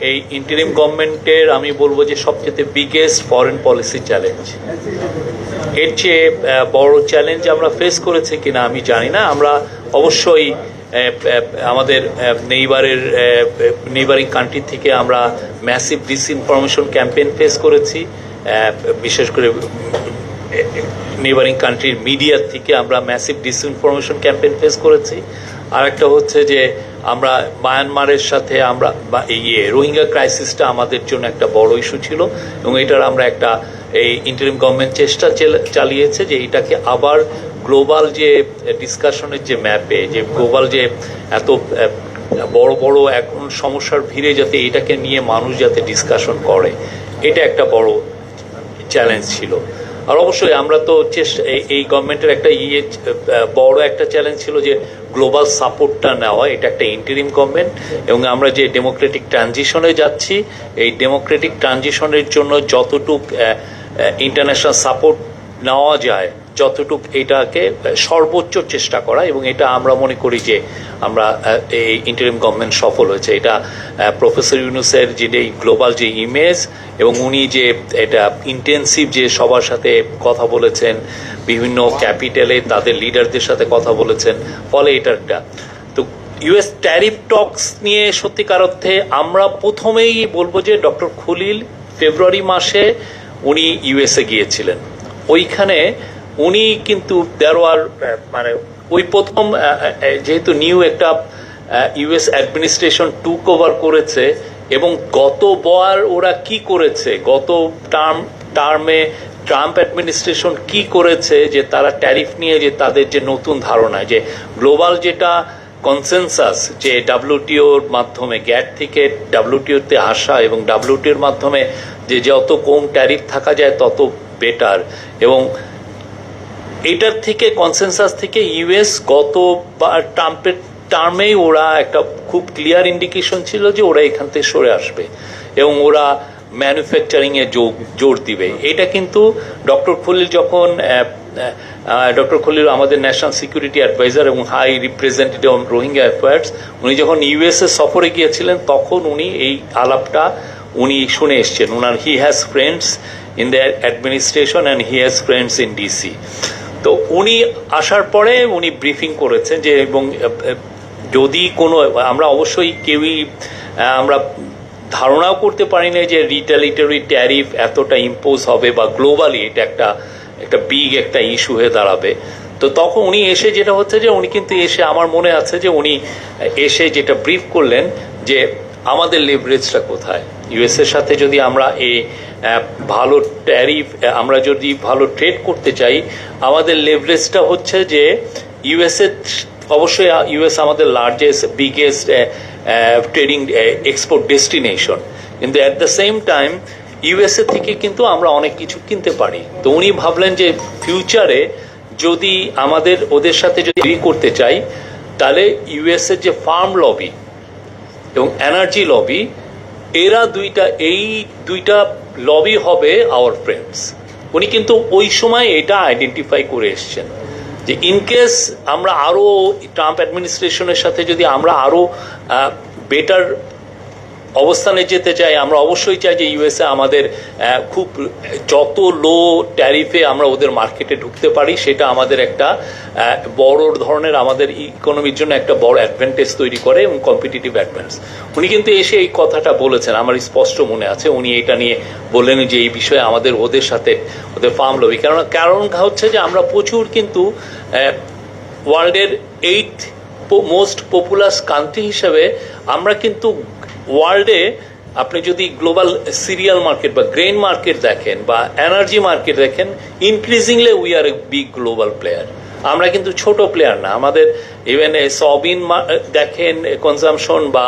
এই ইন্টারিম গভর্নমেন্টের আমি বলবো যে সবচেয়ে বিগেস্ট ফরেন পলিসি চ্যালেঞ্জ। এর চেয়ে বড় চ্যালেঞ্জ আমরা ফেস করেছি কিনা আমি জানি না। আমরা অবশ্যই আমাদের নেইবারিং কান্ট্রি থেকে আমরা ম্যাসিভ ডিসইনফরমেশন ক্যাম্পেইন ফেস করেছি, বিশেষ করে নেইবারিং কান্ট্রির মিডিয়া থেকে আমরা ম্যাসিভ ডিসইনফরমেশন ক্যাম্পেইন ফেস করেছি। আর একটা হচ্ছে যে আমরা মায়ানমারের সাথে আমরা রোহিঙ্গা ক্রাইসিসটা আমাদের জন্য একটা বড় ইস্যু ছিল, এবং এটার আমরা একটা এই ইন্টারিম গভর্নমেন্ট চেষ্টা চালিয়েছে যে এটাকে আবার গ্লোবাল যে ডিসকাশনের যে ম্যাপে, যে গ্লোবাল যে এত বড় বড় এখন সমস্যার ভিড়ে যাতে এটাকে নিয়ে মানুষ যাতে ডিসকাশন করে, এটা একটা বড় চ্যালেঞ্জ ছিল। আর অবশ্যই আমরা তো এই গভর্নমেন্টের একটা বড় একটা চ্যালেঞ্জ ছিল যে গ্লোবাল সাপোর্টটা নেওয়া। এটা একটা ইন্টারিম গভর্নমেন্ট, এবং আমরা যে ডেমোক্রেটিক ট্রানজিশনে যাচ্ছি, এই ডেমোক্রেটিক ট্রানজিশনের জন্য যতটুক ইন্টারন্যাশনাল সাপোর্ট নেওয়া যায়, যতটুক এটাকে সর্বোচ্চ চেষ্টা করা, এবং এটা আমরা মনে করি যে আমরা এই ইন্টারিম গভর্নমেন্ট সফল হয়েছে। এটা প্রফেসর ইউনূসের যে গ্লোবাল যে ইমেজ, এবং উনি যে এটা ইন্টেন্সিভ যে সবার সাথে কথা বলেছেন, বিভিন্ন ক্যাপিটালে তাদের লিডারদের সাথে কথা বলেছেন, ফলে এটা একটা তো ইউএস ট্যারিফ টক্স নিয়ে সত্যিকার অর্থে আমরা প্রথমেই বলবো যে ডক্টর খলিল ফেব্রুয়ারি মাসে উনি ইউএসএ গিয়েছিলেন। ওইখানে উনি কিন্তু মানে ওই প্রথম যেহেতু নিউ একটা ইউএস অ্যাডমিনিস্ট্রেশন টুক ওভার করেছে, এবং গতবার ওরা কি করেছে, গত টার্মে ট্রাম্প অ্যাডমিনিস্ট্রেশন কি করেছে, যে তারা ট্যারিফ নিয়ে যে তাদের যে নতুন ধারণা, যে গ্লোবাল যেটা কনসেনসাস, যে ডাব্লিউটিওর মাধ্যমে গ্যাট থেকে ডাব্লিউটিওতে আসা, এবং ডাব্লিউটিওর মাধ্যমে যে যত কম ট্যারিফ থাকা যায় তত বেটার, এবং এটার থেকে কনসেনসাস থেকে ইউএস গত ট্রাম্পের টার্মেই ওরা একটা খুব ক্লিয়ার ইন্ডিকেশন ছিল যে ওরা এখান থেকে সরে আসবে, এবং ওরা ম্যানুফ্যাকচারিং এ জোর দিবে। এটা কিন্তু ডক্টর খলিল আমাদের ন্যাশনাল সিকিউরিটি অ্যাডভাইজার এবং high representative on Rohingya affairs, উনি যখন ইউএসএ সফরে গিয়েছিলেন তখন উনি এই আলাপটা উনি শুনে এসছেন। ওনার he has friends in the administration and he has friends in DC. তো উনি আসার পরে উনি ব্রিফিং করেছেন যে, এবং যদি কোনো আমরা অবশ্যই কেউই আমরা ধারণাও করতে পারি না যে রিটালিটরি ট্যারিফ এতটা ইম্পোজ হবে, বা গ্লোবালি এটা একটা বিগ একটা ইস্যু হয়ে দাঁড়াবে। তো তখন উনি এসে যেটা হচ্ছে যে উনি কিন্তু এসে, আমার মনে আছে যে উনি এসে যেটা ব্রিফ করলেন যে আমাদের লেভারেজটা কোথায়, ইউএসএর সাথে যদি আমরা এই ভালো ট্যারিফ, আমরা যদি ভালো ট্রেড করতে চাই, আমাদের লেভারেজটা হচ্ছে যে ইউএসএ, অবশ্যই ইউএস আমাদের largest biggest trading export destination, কিন্তু at the same time USA থেকে কিন্তু আমরা অনেক কিছু কিনতে পারি। তো উনি ভাবলেন যে ফিউচারে যদি আমাদের ওদের সাথে যদি করতে চাই, তাহলে ইউএসএ যে ফার্ম লবি এবং এনার্জি লবি, এরা এই দুইটা লবি হবে আওয়ার ফ্রেন্ডস। উনি কিন্তু ওই সময় এটা আইডেন্টিফাই করে এসছেন যে ইনকেস আমরা আরো ট্রাম্প অ্যাডমিনিস্ট্রেশনের সাথে যদি আমরা আরো বেটার অবস্থানে যেতে চাই, আমরা অবশ্যই চাই যে ইউএসএ আমাদের খুব যত লো ট্যারিফে আমরা ওদের মার্কেটে ঢুকতে পারি, সেটা আমাদের একটা বড় ধরনের আমাদের ইকোনমির জন্য একটা বড় অ্যাডভান্টেজ তৈরি করে, এবং কম্পিটিটিভ অ্যাডভান্টেজ। উনি কিন্তু এসে এই কথাটা বলেছেন, আমার স্পষ্ট মনে আছে। উনি এটা নিয়ে বললেন যে এই বিষয়ে আমাদের ওদের সাথে ওদের ফার্ম লবি, কারণ হচ্ছে যে আমরা প্রচুর কিন্তু ওয়ার্ল্ডের 8th মোস্ট পপুলাস কান্ট্রি হিসেবে আমরা কিন্তু ওয়ার্ল্ডে, আপনি যদি গ্লোবাল সিরিয়াল মার্কেট বা গ্রেন মার্কেট দেখেন বা এনার্জি মার্কেট দেখেন, increasingly we are a big global player. আমরা কিন্তু ছোট প্লেয়ার না। আমাদের ইভেন সয়াবিন দেখেন কনজামশন, বা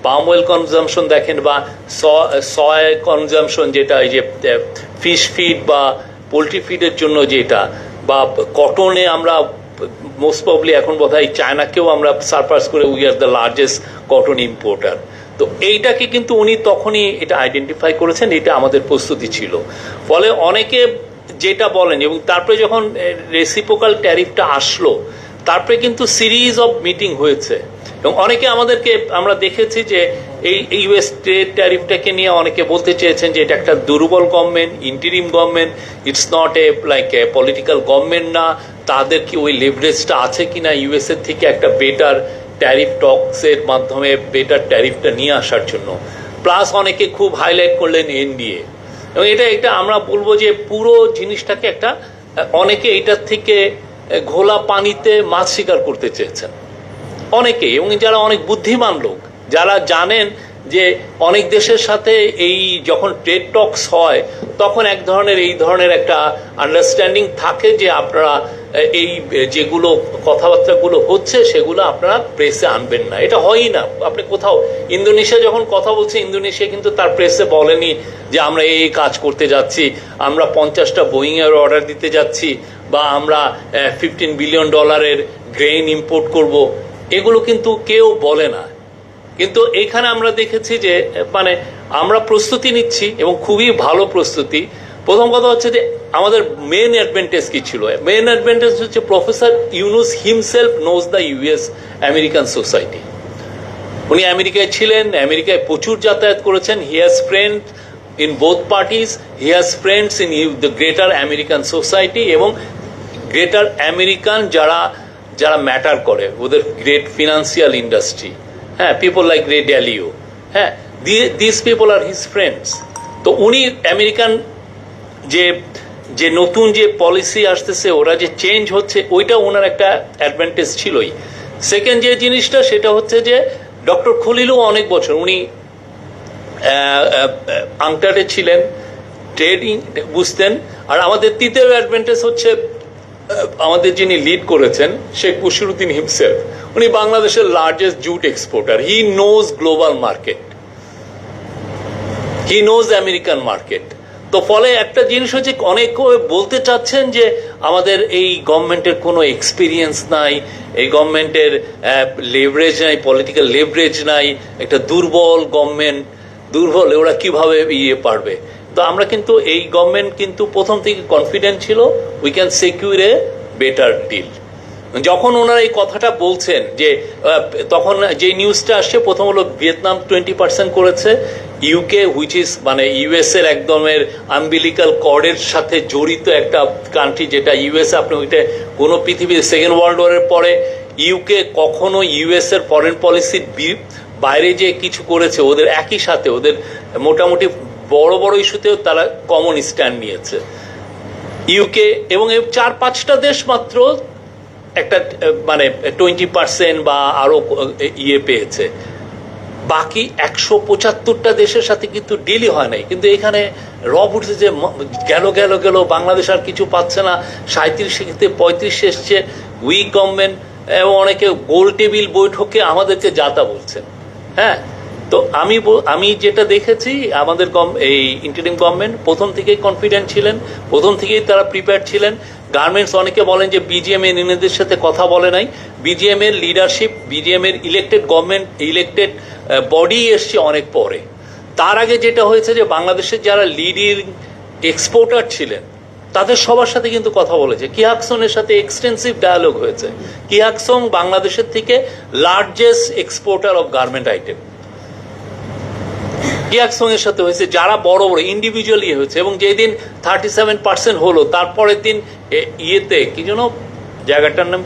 পাম অয়েল কনজামশন দেখেন, বা সয় কনজামশন, যেটা এই যে ফিশ ফিড বা পোলট্রি ফিডের জন্য যেটা, বা কটনে আমরা মোস্ট প্রবলি এখন বোধহয় চায়নাকেও আমরা সারপাস করে we are the largest cotton importer. তো এইটাকে কিন্তু উনি তখনই এটা আইডেন্টিফাই করেছেন, এটা আমাদের প্রস্তুতি ছিল। ফলে অনেকে যেটা বলেন, এবং তারপরে যখন রেসিপ্রোকাল ট্যারিফটা আসলো, তারপরে কিন্তু সিরিজ অফ মিটিং হয়েছে, এবং অনেকে আমাদেরকে আমরা দেখেছি যে এই ইউএস ট্রেড ট্যারিফটাকে নিয়ে অনেকে বলতে চেয়েছেন যে এটা একটা দুর্বল government, interim government, it's not like a political government না, তাদের কি ওই লেভারেজটা আছে কিনা ইউএস এর থেকে একটা বেটার ট্যারিফ টক্সের মাধ্যমে বেটার ট্যারিফটা নিয়ে আসার জন্য। প্লাস অনেকে খুব হাইলাইট করলেন এনডিএ, এবং এটা আমরা বলবো যে পুরো জিনিসটাকে একটা অনেকে এটার থেকে ঘোলা পানিতে মাছ শিকার করতে চেয়েছেন অনেকে, এবং যারা অনেক বুদ্ধিমান লোক, যারা জানেন যে অনেক দেশের সাথে এই যখন ট্রেড টক্স হয় তখন এই ধরনের একটা আন্ডারস্ট্যান্ডিং থাকে যে আপনারা এই যেগুলো কথাবার্তাগুলো হচ্ছে সেগুলো আপনারা প্রেসে আনবেন না, এটা হয়ই না। আপনি কোথাও ইন্দোনেশিয়া যখন কথা বলছে, ইন্দোনেশিয়া কিন্তু তার প্রেসে বলেনি যে আমরা এই কাজ করতে যাচ্ছি, আমরা 50টা বোয়িং এর অর্ডার দিতে যাচ্ছি, বা আমরা $15 বিলিয়ন গ্রেইন ইম্পোর্ট করব, এগুলো কিন্তু কেউ বলে না। কিন্তু এইখানে আমরা দেখেছি যে মানে আমরা প্রস্তুতি নিচ্ছি এবং খুবই ভালো প্রস্তুতি। প্রথম কথা হচ্ছে যে আমাদের মেন অ্যাডভান্টেজ কি ছিল? মেন অ্যাডভান্টেজ হচ্ছে professor Yunus himself knows the US American society. উনি আমেরিকায় ছিলেন, আমেরিকায় প্রচুর যাতায়াত করেছেন, he has friend in both parties, he has friends in the greater American society, এবং গ্রেটার আমেরিকান যারা ম্যাটার করে, ওদের গ্রেট ফিনান্সিয়াল ইন্ডাস্ট্রি, হ্যাঁ, পিপল লাইক রে ড্যালিও, হ্যাঁ, দিস পিপল আর হিজ ফ্রেন্ডস। তো উনি আমেরিকান যে নতুন যে পলিসি আসতেছে, ওরা যে চেঞ্জ হচ্ছে, ওইটা ওনার একটা অ্যাডভান্টেজ ছিলই। সেকেন্ড যে জিনিসটা সেটা হচ্ছে যে ডক্টর খলিলও অনেক বছর উনি আংটারে ছিলেন, ট্রেডিং বুঝতেন। আর আমাদের তৃতীয় অ্যাডভান্টেজ হচ্ছে আমাদের যিনি লিড করেছেন শেখ বশিরউদ্দিন হিমসেলফ, উনি বাংলাদেশের largest jute exporter, he knows global market, he knows American market. তো ফলে একটা জিনিস হচ্ছে অনেকে বলতে চাচ্ছেন যে আমাদের এই গভর্নমেন্টের কোনো এক্সপিরিয়েন্স নাই, এই গভর্নমেন্টের লেভারেজ নাই, পলিটিক্যাল লেভারেজ নাই, একটা দুর্বল গভর্নমেন্ট, দুর্বল, ওরা কিভাবে পারবে। তো আমরা কিন্তু এই গভর্নমেন্ট কিন্তু প্রথম থেকে কনফিডেন্ট ছিল we can secure a better deal. যখন ওনারা এই কথাটা বলছেন যে তখন যে নিউজটা আসছে, প্রথম হলো ভিয়েতনাম 20% করেছে, ইউকে হুইচ ইজ মানে ইউএস এর একদমের আম্বিলিক্যাল কর্ডের সাথে জড়িত একটা কান্ট্রি, যেটা ইউএস আপনি ওইটা কোনো পৃথিবীর সেকেন্ড ওয়ার্ল্ড ওয়ারের পরে ইউকে কখনো ইউএস এর ফরেন পলিসির বাইরে যে কিছু করেছে, ওদের একই সাথে ওদের মোটামুটি বড় বড় ইস্যুতেও তারা কমন স্ট্যান্ড নিয়েছে ইউকে, এবং 4-5টা দেশ মাত্র একটা মানে 20% বা আরো পেয়েছে, বাকি 175টা দেশের সাথে কিন্তু ডিলই হয় নাই। কিন্তু এখানে রব উঠছে যে গেল বাংলাদেশ আর কিছু পাচ্ছে না, 37 থেকে 35 এসছে, উইক গভর্নমেন্ট, এবং অনেকে গোল টেবিল বৈঠকে আমাদেরকে যাতা বলছেন। হ্যাঁ, তো আমি যেটা দেখেছি আমাদের এই ইন্টারিম গভর্নমেন্ট প্রথম থেকেই কনফিডেন্ট ছিলেন, প্রথম থেকেই তারা প্রিপেয়ার ছিলেন। গার্মেন্টস অনেকে বলেন যে বিজিএম এর নিজেদের সাথে কথা বলে নাই, বিজিএম এর লিডারশিপ, বিজিএম এর ইলেক্টেড গভর্নমেন্ট, ইলেক্টেড বডি এসছে অনেক পরে। তার আগে যেটা হয়েছে যে বাংলাদেশের যারা লিডিং এক্সপোর্টার ছিলেন তাদের সবার সাথে কিন্তু কথা বলেছে, কিহাকসনের সাথে এক্সটেন্সিভ ডায়ালগ হয়েছে। কিহাকসন বাংলাদেশের থেকে largest exporter of garment item, কিহাকসনের সাথে হয়েছে, যারা বড় বড় ইন্ডিভিজুয়ালি হয়েছে। এবং যেদিন 37% হলো, তারপরের দিন ইয়েতে কি যেন জায়গাটার নাম,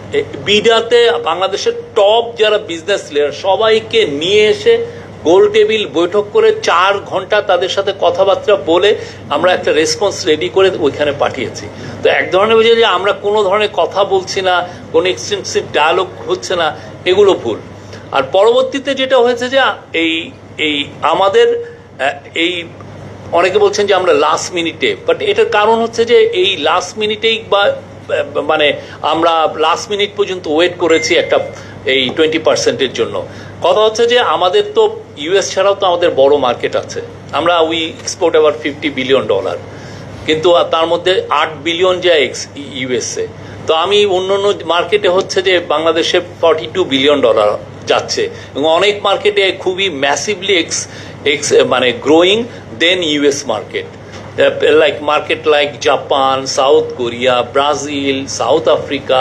বিডাতে বাংলাদেশের টপ যারা বিজনেস লিডার সবাইকে নিয়ে এসে গোল টেবিল বৈঠক করে 4 ঘন্টা তাদের সাথে কথাবার্তা বলে আমরা একটা রেসপন্স রেডি করে ওইখানে পাঠিয়েছি। তো এক ধরনের বুঝে যে আমরা কোনো ধরনের কথা বলছি না, কোনো এক্সটেন্সিভ ডায়ালগ হচ্ছে না, এগুলো ভুল। আর পরবর্তীতে যেটা হয়েছে যে এই আমাদের এই অনেকে বলছেন যে আমরা লাস্ট মিনিটে, বাট এটার কারণ হচ্ছে যে এই লাস্ট মিনিটেই বা মানে আমরা লাস্ট মিনিট পর্যন্ত ওয়েট করেছি একটা এই 20%-এর জন্য। কথা হচ্ছে যে আমাদের তো ইউএস ছাড়াও তো আমাদের বড় মার্কেট আছে, আমরা উই এক্সপোর্ট আবার $50 বিলিয়ন, কিন্তু তার মধ্যে $8 বিলিয়ন যায় ইউএসএ। তো আমি অন্য মার্কেটে হচ্ছে যে বাংলাদেশে $42 বিলিয়ন যাচ্ছে, এবং অনেক মার্কেটে খুবই ম্যাসিভলি মানে growing then US market, market like Japan, South Korea, Brazil, South Africa,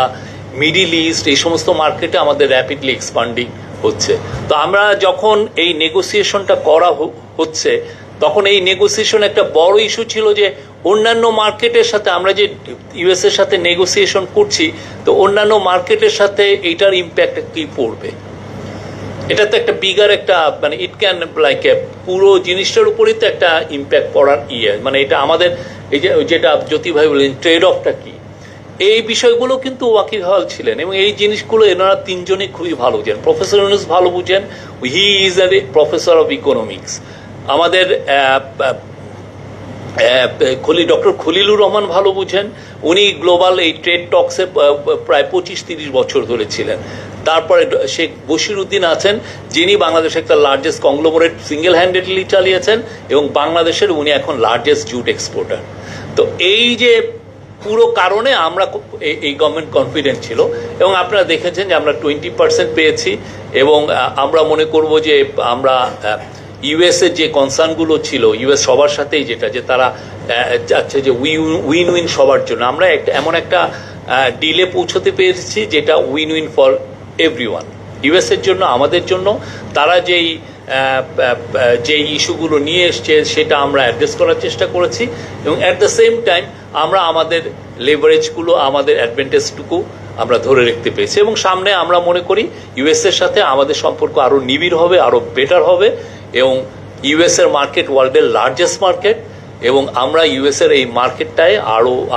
Middle East, এই সমস্ত মার্কেটে আমাদের র্যাপিডলি এক্সপান্ডিং হচ্ছে। তো আমরা যখন এই নেগোসিয়েশনটা করা হচ্ছে, তখন এই নেগোসিয়েশন একটা বড় ইস্যু ছিল যে অন্যান্য মার্কেটের সাথে আমরা যে ইউএস এর সাথে নেগোসিয়েশন করছি, তো অন্যান্য মার্কেটের সাথে এইটার ইম্প্যাক্ট কি পড়বে। এটা তো একটা বিগার একটা মানে ইট ক্যান লাইক পুরো জিনিসটার উপরই তো একটা ইম্প্যাক্ট পড়ার মানে এটা আমাদের এই যে যেটা জ্যোতি ভাই বললেন ট্রেড অফটা কি, এই বিষয়গুলো কিন্তু ওয়াকিবহাল ছিলেন এবং এই জিনিসগুলো এনারা তিনজনই খুবই ভালো বুঝেন। প্রফেসর ইউনুস ভালো বুঝেন, he is a professor of economics. আমাদের ডক্টর খলিলুর রহমান ভালো বুঝেন, উনি গ্লোবাল এই ট্রেড টক্সে প্রায় 25-30 বছর ধরে ছিলেন। তারপরে শেখ বশিরউদ্দিন আছেন, যিনি বাংলাদেশের একটা লার্জেস্ট কংগ্লোমারেট সিঙ্গেল হ্যান্ডেডলি চালিয়েছেন এবং বাংলাদেশের উনি এখন লার্জেস্ট জুট এক্সপোর্টার। তো এই যে পুরো কারণে আমরা এই গভর্নমেন্ট কনফিডেন্ট ছিল এবং আপনারা দেখেছেন যে আমরা 20% পেয়েছি এবং আমরা মনে করব যে আমরা ইউএস এর যে কনসার্নগুলো ছিল ইউএস সবার সাথেই যেটা যে তারা চাচ্ছে যে উইন উইন সবার জন্য, আমরা এমন একটা ডিলে পৌঁছতে পেরেছি যেটা win win for everyone, US এর জন্য, আমাদের জন্য। তারা যে ইস্যুগুলো নিয়ে এসছে সেটা আমরা অ্যাড্রেস করার চেষ্টা করেছি এবং অ্যাট দ্য সেম টাইম আমরা আমাদের লেভারেজগুলো, আমাদের অ্যাডভান্টেজটুকু আমরা ধরে রাখতে পেরেছি এবং সামনে আমরা মনে করি ইউএস এর সাথে আমাদের সম্পর্ক আরো নিবিড় হবে, আরো বেটার হবে এবং ইউএস এর মার্কেট ওয়ার্ল্ডের লার্জেস্ট মার্কেট এবং আমরা ইউএস এর এই মার্কেটটায়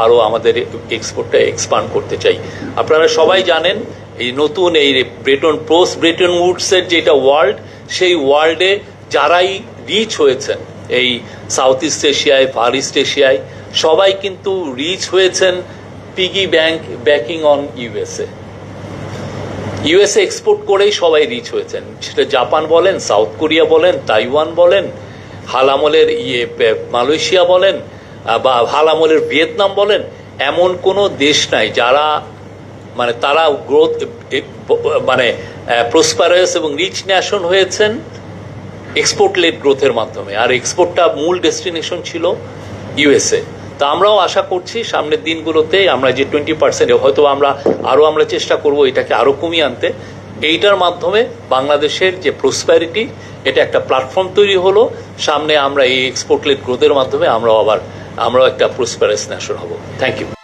আরো আমাদের এক্সপোর্টটা এক্সপান্ড করতে চাই। আপনারা সবাই জানেন এই নতুন এই পোস্ট ব্রেটন উডসের যেটা ওয়ার্ল্ড, সেই ওয়ার্ল্ডে যারাই রিচ হয়েছেন এই সাউথ ইস্ট এশিয়ায়, ফার ইস্ট এশিয়ায়, সবাই কিন্তু রিচ হয়েছেন piggybacking on USA. USA export করেই সবাই রিচ হয়েছেন, সেটা জাপান বলেন, সাউথ কোরিয়া বলেন, তাইওয়ান বলেন, হালামলের মালয়েশিয়া বলেন বা হালামলের ভিয়েতনাম বলেন, এমন কোনো দেশ নাই যারা মানে তারা গ্রোথ মানে প্রসপারাস এবং রিচ ন্যাশন হয়েছেন এক্সপোর্ট লেড গ্রোথের মাধ্যমে, আর এক্সপোর্টটা মূল ডেস্টিনেশন ছিল ইউএসএ। তা আমরাও আশা করছি সামনের দিনগুলোতে আমরা যে 20% হয়তো আমরা চেষ্টা করব এটাকে আরো কমিয়ে আনতে। এইটার মাধ্যমে বাংলাদেশের যে প্রসপ্যারিটি, এটা একটা প্ল্যাটফর্ম তৈরি হলো, সামনে আমরা এই এক্সপোর্ট লেড গ্রোথের মাধ্যমে আমরাও একটা প্রসপারাস ন্যাশন হব। Thank you.